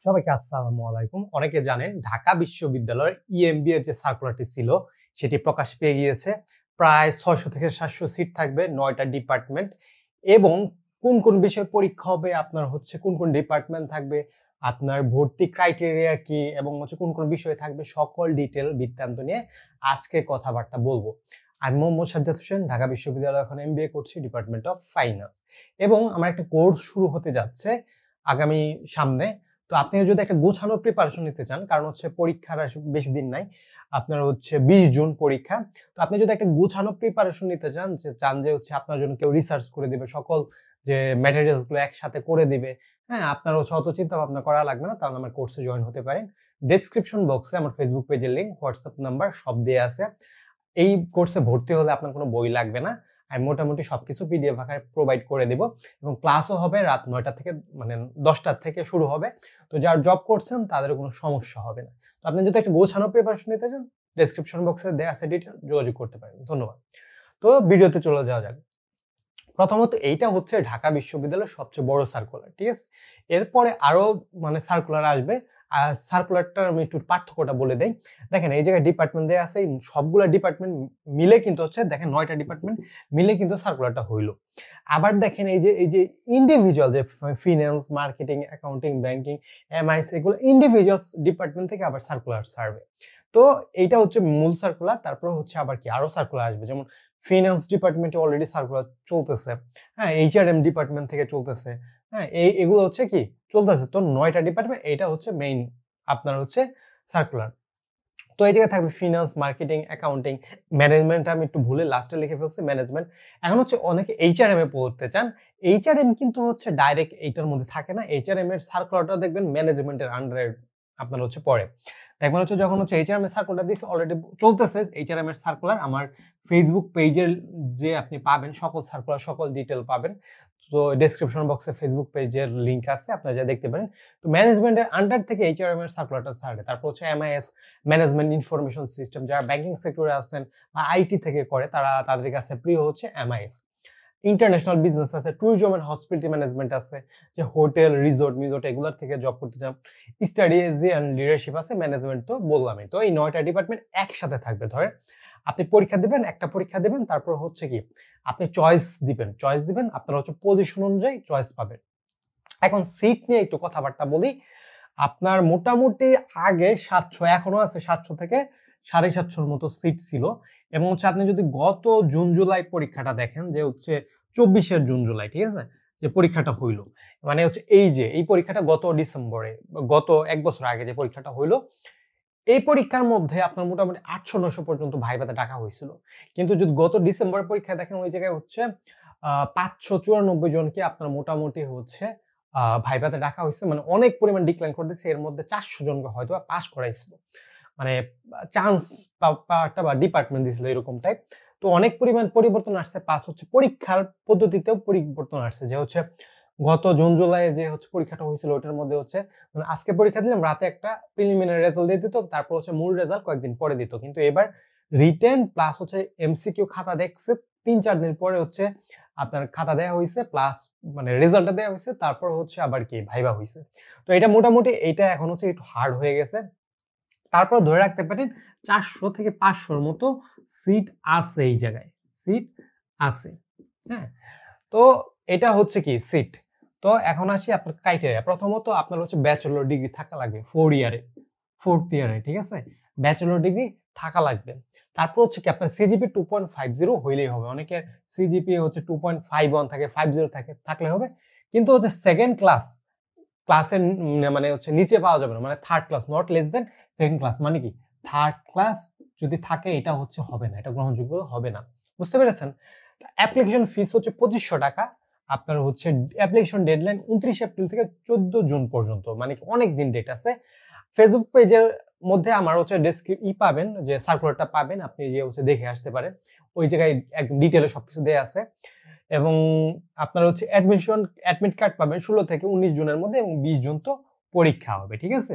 সবাইকে আসসালামু আলাইকুম। অনেকে জানেন ঢাকা বিশ্ববিদ্যালয়ের ইএমবি এর যে সার্কুলারটি ছিল সেটি প্রকাশ পেয়ে গিয়েছে। প্রায় ৬০০ থেকে ৭০০ সিট থাকবে, ৯টা ডিপার্টমেন্ট এবং কোন কোন বিষয়ে পরীক্ষা হবে, আপনার হচ্ছে কোন কোন ডিপার্টমেন্ট থাকবে, আপনার ভর্তি ক্রাইটেরিয়া কি এবং হচ্ছে কোন কোন বিষয় থাকবে, সকল ডিটেইল বৃত্তান্ত নিয়ে আজকে কথাবার্তা বলবো। আমি মোহাম্মদ সাজ্জাদ হোসেন, ঢাকা বিশ্ববিদ্যালয়ে এখন এমবিএ করছি, ডিপার্টমেন্ট অফ ফাইন্যান্স এবং আমার একটা কোর্স শুরু হতে যাচ্ছে আগামী সামনে। তো আপনি যদি একটা গোছানো প্রিপারেশন নিতে চান, কারণ হচ্ছে পরীক্ষার আর বেশি দিন নাই, আপনার হচ্ছে 20 জুন পরীক্ষা। তো আপনি যদি একটা গোছানো প্রিপারেশন নিতে চান যে হচ্ছে আপনার জন্য কেউ রিসার্চ করে দিবে, সকল যে ম্যাটেরিয়ালস গুলো একসাথে করে দিবে, হ্যাঁ, আপনার হচ্ছে অত চিন্তা ভাবনা করা লাগবে না, তাহলে আমার কোর্সে জয়েন হতে পারেন। ডেসক্রিপশন বক্সে আমার ফেসবুক পেজের লিংক, হোয়াটসঅ্যাপ নাম্বার সব দেয়া আছে। এই কোর্সে ভর্তি হলে আপনার কোনো বই লাগবে না, আমি মোটামুটি সবকিছু পিডিএফ আকারে প্রোভাইড করে দিব এবং ক্লাসও হবে রাত 9টা থেকে, মানে 10টা থেকে শুরু হবে। তো যারা জব করছেন তাদের কোনো সমস্যা হবে না। তো আপনি যদি একটা গোছানো প্রিপারেশন নিতে চান, ডেসক্রিপশন বক্সে দেয়া আছে ডিটেইল, যোগাযোগ করতে পারেন। ধন্যবাদ। তো ভিডিওতে চলে যাওয়া যাক। প্রথমত এইটা হচ্ছে ঢাকা বিশ্ববিদ্যালয়ের সবচেয়ে বড় সার্কুলার, ঠিক আছে? এরপরে আরো সার্কুলার আসবে। আর সার্কুলারটার আমি একটু পার্থক্যটা বলে দেই। দেখেন এই জায়গায় ডিপার্টমেন্ট দেয়া আছে, এই সবগুলা ডিপার্টমেন্ট মিলে কিন্তু হচ্ছে, দেখেন 9টা ডিপার্টমেন্ট মিলে কিন্তু সার্কুলারটা হইল। আবার দেখেন এই যে ইন্ডিভিজুয়াল যে finance, marketing, accounting, banking, MIS, এগুলো ইন্ডিভিজুয়ালস ডিপার্টমেন্ট থেকে আবার সার্কুলার ছাড়বে। তো এইটা হচ্ছে মূল সার্কুলার। তারপর হচ্ছে আবার কি আরো সার্কুলার আসবে, যেমন ফিন্যান্স ডিপার্টমেন্টে অলরেডি সার্কুলার চলতেছে, হ্যাঁ, এইচআরএম ডিপার্টমেন্ট থেকে চলতেছে, হ্যাঁ, এগুলো হচ্ছে কি চলতেছে। তো 9টা ডিপার্টমেন্ট, এটা হচ্ছে মেইন আপনার হচ্ছে সার্কুলার। তো এই জায়গায় থাকবে ফিন্যান্স, মার্কেটিং, অ্যাকাউন্টিং, ম্যানেজমেন্ট আমি একটু ভুলে লাস্টে লিখে ফেলছি ম্যানেজমেন্ট। এখন হচ্ছে অনেকে এইচআরএম এ পড়তে চান। এইচআরএম কিন্তু হচ্ছে ডাইরেক্ট এইটার মধ্যে থাকে না। এইচআরএম এর সার্কুলারটা দেখবেন ম্যানেজমেন্টের আন্ডারে আপনার হচ্ছে পড়ে। দেখবেন হচ্ছে যখন হচ্ছে এইচআরএম এর সার্কুলারটা দিছে, অলরেডি চলতেছে এইচআরএম এর সার্কুলার, আমার ফেসবুক পেজের যে আপনি পাবেন সকল সার্কুলার, সকল ডিটেইল পাবেন। তো ডেসক্রিপশন বক্সে ফেসবুক পেজের লিংক আছে, আপনারা যা দেখতে পারেন। তো ম্যানেজমেন্টের আন্ডার থেকে এইচআরএম এর সার্কুলারটা ছাড়ে। তারপর হচ্ছে এমআইএস, ম্যানেজমেন্ট ইনফরমেশন সিস্টেম, যারা ব্যাংকিং সেক্টরে আছেন বা আইটি থেকে করে, তাদের কাছে প্রিয় হচ্ছে এমআইএস। ইন্টারন্যাশনাল বিজনেস আছে, ট্যুরিজম এন্ড হসপিটালিটি ম্যানেজমেন্ট আছে, যে হোটেল, রিসোর্ট এগুলোর থেকে জব করতে চান। স্ট্র্যাটেজি এন্ড লিডারশিপ আছে, ম্যানেজমেন্ট তো বললামই। তো এই 9টা ডিপার্টমেন্ট একসাথে থাকবে। ধরেন আপনি পরীক্ষা দিবেন, একটা পরীক্ষা দিবেন, তারপর হচ্ছে কি আপনি চয়েস দিবেন, আপনার হচ্ছে পজিশন অনুযায়ী চয়েস পাবেন। এখন সিট নিয়ে একটু কথাবার্তা বলি। আপনার মোটামুটি আগে 700, এখনো আছে 700 থেকে 750 মতো সিট ছিল এবং হচ্ছে আপনি যদি গত জুন জুলাই পরীক্ষাটা দেখেন, যে হচ্ছে 24 জুন জুলাই, ঠিক আছে, যে পরীক্ষাটা হইল, মানে হচ্ছে এই পরীক্ষাটা গত ডিসেম্বরে, গত 1 বছর আগে যে পরীক্ষাটা হইল, এই পরীক্ষার মধ্যে আপনার মোটামুটি 800-900 পর্যন্ত ভাইভাতে ডাকা হয়েছিল। কিন্তু যদি গত ডিসেম্বর পরীক্ষায় দেখেন, ওই জায়গায় হচ্ছে 594 জনকে আপনার মোটামুটি হচ্ছে ভাইভাতে ডাকা হয়েছে, মানে অনেক পরিমাণ ডিক্লাইন করে দিয়েছে। এর মধ্যে 400 জনকে হয়তো পাস করাইছিল, মানে চান্স পাওয়াটা বা ডিপার্টমেন্ট দিছিল এরকম টাইপ। তো অনেক পরিমাণ পরিবর্তন আসছে, প্লাস হচ্ছে পরীক্ষার পদ্ধতিতেও পরিবর্তন আসছে। যে হচ্ছে গত জুন জুলাই যে হচ্ছে পরীক্ষাটা হয়েছিল, ওটার মধ্যে হচ্ছে মানে আজকে পরীক্ষা দিলাম, রাতে একটা প্রিলিমিনারি রেজাল্ট দিয়ে দিত, তারপর হচ্ছে মূল রেজাল্ট কয়েকদিন পরে দিত। কিন্তু এবার রিটেন প্লাস হচ্ছে এমসিকিউ খাতা দেখছে 3-4 দিন পরে হচ্ছে আপনার খাতা দেয়া হয়েছে, প্লাস মানে রেজাল্টটা দেয়া হয়েছে, তারপর হচ্ছে আবার কি ভাইবা হয়েছে। তো এটা মোটামুটি এটা এখন হচ্ছে একটু হার্ড হয়ে গেছে। তারপর ধরে রাখতে পারেন 400 থেকে 500-র মতো সিট আছে, এই জায়গায় সিট আছে, হ্যাঁ। তো এটা হচ্ছে কি সিট। তো এখন আসি আপনার ক্রাইটেরিয়া। প্রথমত আপনার হচ্ছে ব্যাচেলর ডিগ্রি থাকা লাগবে 4th ইয়ারে, ঠিক আছে, ব্যাচেলর ডিগ্রি থাকা লাগবে। তারপর হচ্ছে কি আপনার সিজিপি 2.50 হইলেই হবে। অনেকের সিজিপি হচ্ছে 2.51 থাকে, 50 থাকে, থাকলে হবে। কিন্তু হচ্ছে সেকেন্ড ক্লাসের মানে হচ্ছে নিচে পাওয়া যাবে না, মানে third class, not less than second class. মানে কি থার্ড ক্লাস যদি থাকে, এটা হচ্ছে হবে না, এটা গ্রহণযোগ্য হবে না। বুঝতে পেরেছেন? অ্যাপ্লিকেশন ফিস হচ্ছে 2500 টাকা। আপনার হচ্ছে অ্যাপ্লিকেশন ডেডলাইন 29 এপ্রিল থেকে 14 জুন পর্যন্ত, মানে অনেক দিন ডেট আছে। ফেসবুক পেজের মধ্যে আমার হচ্ছে পাবেন, যে সার্কুলারটা পাবেন, আপনি যে হচ্ছে দেখে আসতে পারেন। ওই জায়গায় একদম ডিটেইলে সবকিছু দেয়া আছে এবং আপনার হচ্ছে অ্যাডমিট কার্ড পাবেন 16 থেকে 19 জুনের মধ্যে এবং 20 জুন তো পরীক্ষা হবে, ঠিক আছে।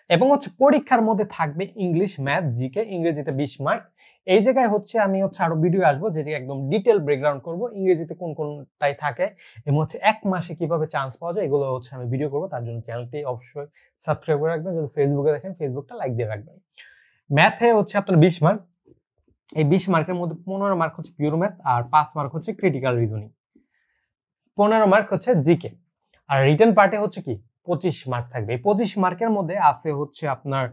এবং হচ্ছে পরীক্ষার মধ্যে থাকবে ইংলিশ, ম্যাথ, জিকে, ইংরেজিতে 20 মার্ক। এই জায়গায় হচ্ছে আমি হচ্ছে আরো ভিডিও আসবো যে একদম ডিটেল ব্রেকডাউন করব ইংরেজিতে কোন কোনটাই থাকে এবং হচ্ছে 1 মাসে কিভাবে চান্স পাওয়া যায় এগুলো হচ্ছে আমি ভিডিও করব। তার জন্য চ্যানেলটি অবশ্যই সাবস্ক্রাইব করে রাখবেন। যদি ফেসবুকে দেখেন ফেসবুকটা লাইক দিয়ে রাখবেন। ম্যাথে হচ্ছে আপনার 20 মার্ক। এই 20 মার্কের মধ্যে 15 মার্ক হচ্ছে পিওর ম্যাথ আর 5 মার্ক হচ্ছে ক্রিটিক্যাল রিজনিং। 15 মার্ক হচ্ছে জিকে। আর রিটেন পার্টে হচ্ছে কি 25 মার্ক থাকবে। এই 25 মার্কের মধ্যে আছে হচ্ছে আপনার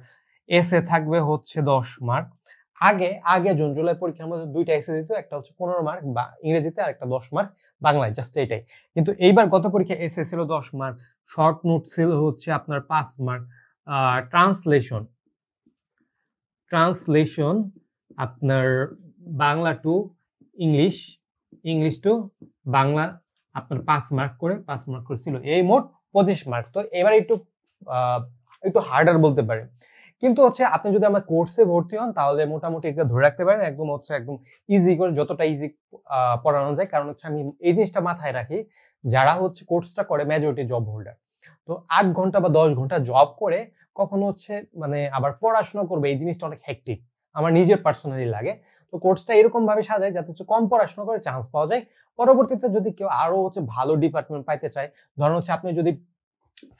এসে থাকবে হচ্ছে 10 মার্ক। আগে জুন জুলাই পরীক্ষার মধ্যে দুইটা এসে দিত, একটা হচ্ছে 15 মার্ক বা ইংরেজিতে আর একটা 10 মার্ক বাংলায়, জাস্ট এটাই। কিন্তু এইবার গত পরীক্ষা এসে ছিল 10 মার্ক, শর্ট নোট ছিল হচ্ছে আপনার 5 মার্ক, ট্রান্সলেশন আপনার Bangla to English, English to Bangla আপনার 5 মার্ক করে ছিল। এই মোট 25 মার্ক। তো এবার একটু হার্ডার বলতে পারেন, কিন্তু হচ্ছে আপনি যদি আমার কোর্সে ভর্তি হন তাহলে মোটামুটি একটা ধরে রাখতে পারেন একদম ইজি করে, যতটা ইজি পড়ানো যায়। কারণ হচ্ছে আমি এই জিনিসটা মাথায় রাখি, যারা হচ্ছে কোর্সটা করে মেজরিটি জব হোল্ডার। তো 8 ঘন্টা বা 10 ঘন্টা জব করে কখনো হচ্ছে মানে আবার পড়াশোনা করবে, এই জিনিসটা অনেক হেক্টিক আমার নিজের পার্সোনালি লাগে। তো কোর্সটা এরকম ভাবে সাজায় যাতে হচ্ছে কম পড়াশোনা করে চান্স পাওয়া যায়। পরবর্তীতে যদি কেউ আরো হচ্ছে ভালো ডিপার্টমেন্ট পাইতে চায়, ধরুন হচ্ছে আপনি যদি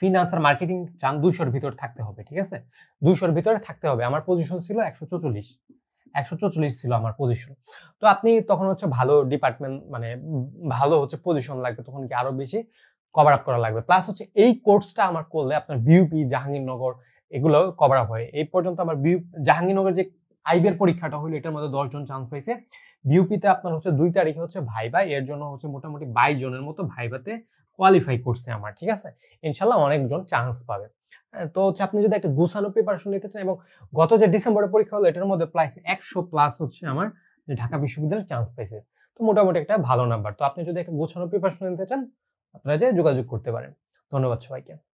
ফিনান্স আর মার্কেটিং চান, 200 এর ভিতরে থাকতে হবে, ঠিক আছে? 200 এর ভিতরে থাকতে হবে। আমার পজিশন ছিল 144 ছিল আমার পজিশন। তো আপনি তখন হচ্ছে ভালো ডিপার্টমেন্ট মানে ভালো হচ্ছে পজিশন লাগবে, তখন কি আরো বেশি কভার আপ করা লাগবে। প্লাস হচ্ছে এই কোর্সটা আমার করলে আপনার বিউপি, জাহাঙ্গীরনগর এগুলো কভার আপ হয়। এই পর্যন্ত আমার জাহাঙ্গীরনগর যে আইবিএর পরীক্ষাটা হলো এটার মধ্যে 10 জন চান্স পাইছে। বিউপিতে আপনার হচ্ছে 2 তারিখে হচ্ছে ভাইবা, এর জন্য হচ্ছে মোটামুটি 22 জনের মতো ভাইবাতে কোয়ালিফাই করছে আমার, ঠিক আছে? ইনশাল্লাহ অনেকজন চান্স পাবে। তো হচ্ছে আপনি যদি একটা গোছানো প্রিপারেশন নিতে চান, এবং গত যে ডিসেম্বরে পরীক্ষা হলো এটার মধ্যে প্রায় 100+ হচ্ছে আমার ঢাকা বিশ্ববিদ্যালয়ে চান্স পাইছে। তো মোটামুটি একটা ভালো নাম্বার। তো আপনি যদি একটা গোছানো প্রিপারেশন নিতে চান আপনারা যে যোগাযোগ করতে পারেন। ধন্যবাদ সবাইকে।